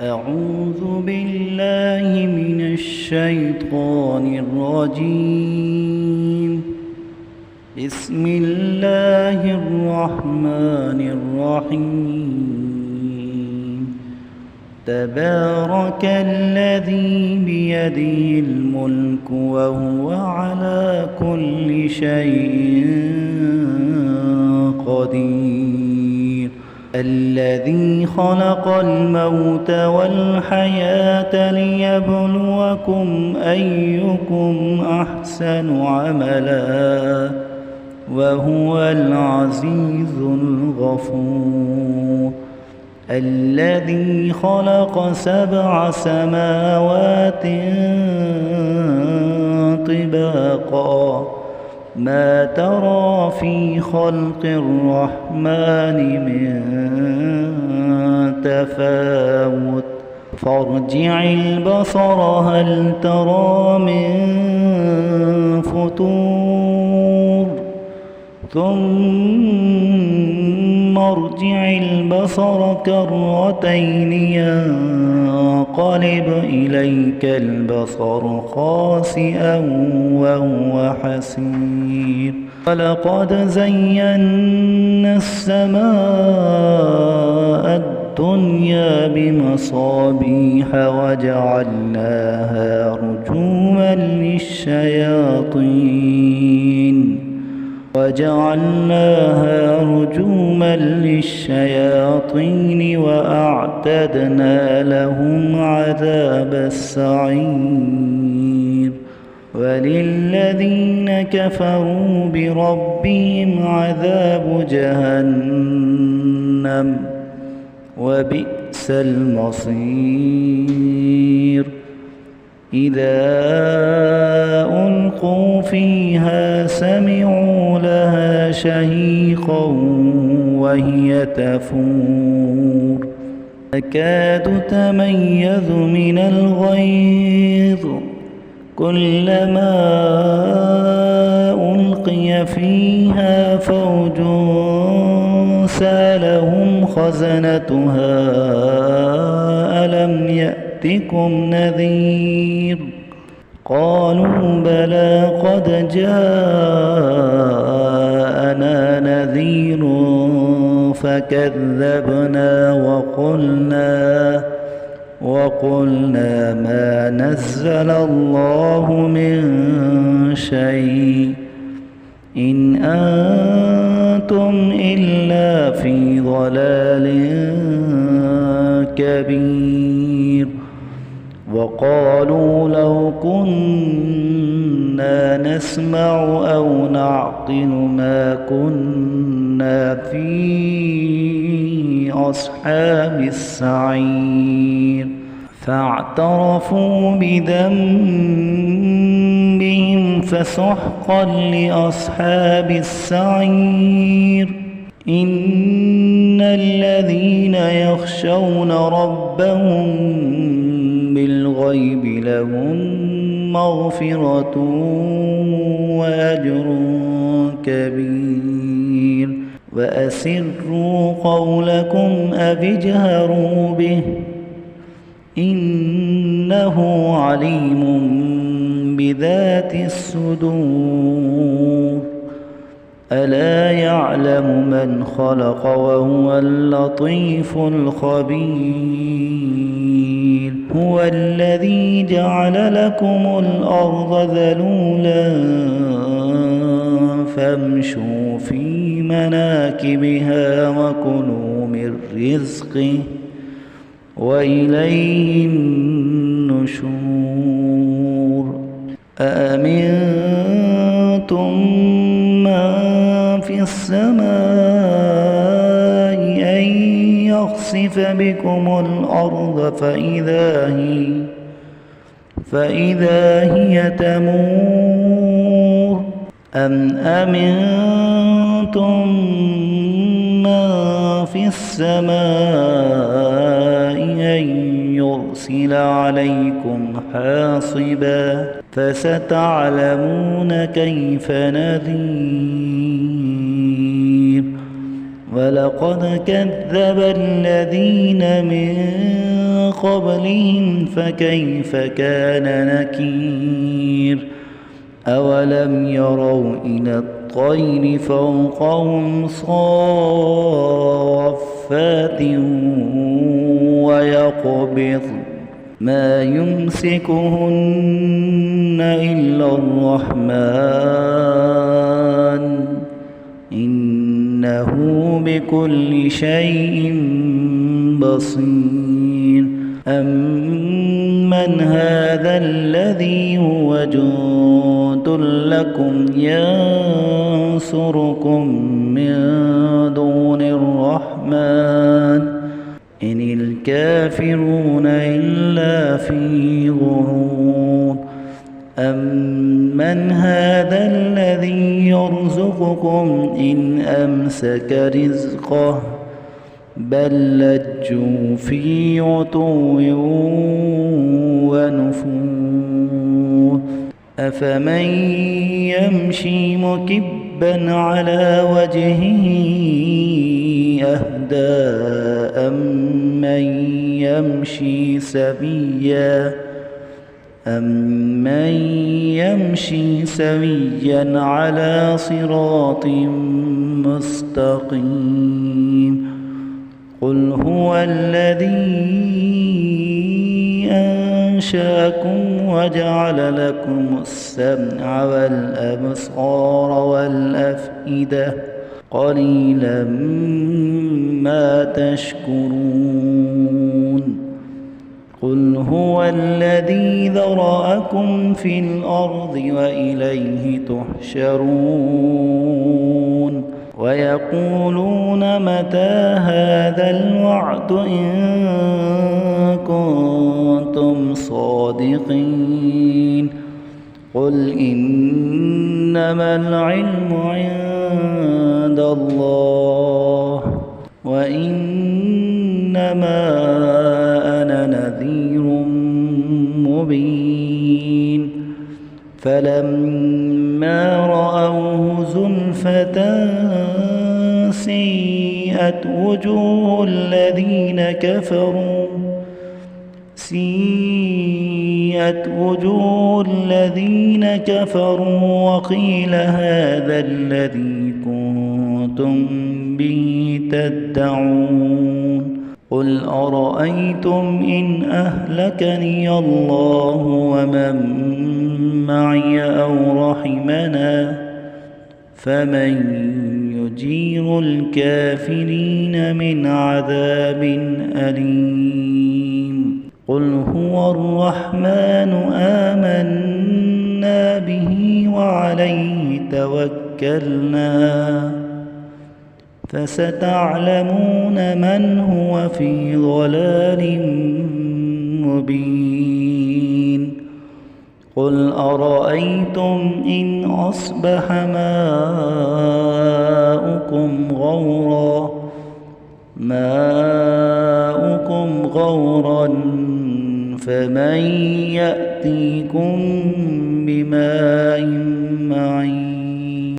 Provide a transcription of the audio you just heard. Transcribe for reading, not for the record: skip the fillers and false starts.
أعوذ بالله من الشيطان الرجيم. بسم الله الرحمن الرحيم. تبارك الذي بيده الملك وهو على كل شيء قدير. الذي خلق الموت والحياة ليبلوكم أيكم أحسن عملا وهو العزيز الغفور. الذي خلق 7 سماوات طباقا ما ترى في خلق الرحمن من تفاوت فارجع البصر هل ترى من فطور ثم ارجع البصر كرتين ينقلب إليك البصر خاسئا وهو حسير. ولقد زينا السماء الدنيا بمصابيح وجعلناها رجوما للشياطين وأعتدنا لهم عذاب السعير. وللذين كفروا بربهم عذاب جهنم وبئس المصير. إذا ألقوا فيها سمعوا لها شهيقا وهي تفور تكاد تميز من الغيظ كلما ألقي فيها فوج سألهم خزنتها ألم يأتكم نذير قالوا بلى قد جاءنا نذير فكذبنا وقلنا ما نزل الله من شيء إن أنتم إلا في ضلال كبير. وقالوا لو كنا نسمع أو نعقل ما كنا في أصحاب السعير. فاعترفوا بذنبهم فسحقا لأصحاب السعير. إن الذين يخشون ربهم بالغيب لهم مغفرة وأجر كبير. وأسروا قولكم أو اجهروا به إنه عليم بذات الصدور. ألا يعلم من خلق وهو اللطيف الخبير. هو الذي جعل لكم الأرض ذلولا فامشوا في مناكبها وكلوا من رزقه وإليه النشور. أأمنتم من في السماء أن يخسف بكم الأرض فإذا هي تمور أم أمنتم من في السماء أن يرسل عليكم حاصبا فستعلمون كيف نذير. ولقد كذب الذين من قبلهم فكيف كان نكير أولم يروا إلى الطير فوقهم صافات ويقبض ما يمسكهن إلا الرحمن إنه بكل شيء بصير أمن هذا الذي هو جند لكم ينصركم من دون الرحمن إن الكافرون إلا في غرور أمن هذا الذي يرزقكم إن أمسك رزقه بل لجوا في عتو ونفور أفمن يمشي مكبا على وجهه أهدى أمن يمشي سويا على صراط مستقيم قل هو الذي أنشأكم وجعل لكم السمع والأبصار والأفئدة قليلا ما تشكرون قل هو الذي ذرأكم في الأرض وإليه تحشرون ويقولون متى هذا الوعد إن كنتم صادقين قل إنما العلم عند الله وإنما أنا نذير مبين فلما رأوه زلفة سيئت وجوه الذين كفروا وقيل هذا الذي كنتم به تدعون قل أرأيتم إن أهلكني الله ومن معي أو رحمنا فمن يجير الكافرين من عذاب أليم قل هو الرحمن آمنا به وعليه توكلنا فستعلمون من هو في ضلال مبين قل أرأيتم إن أصبح ماؤكم غورا فمن يأتيكم بماء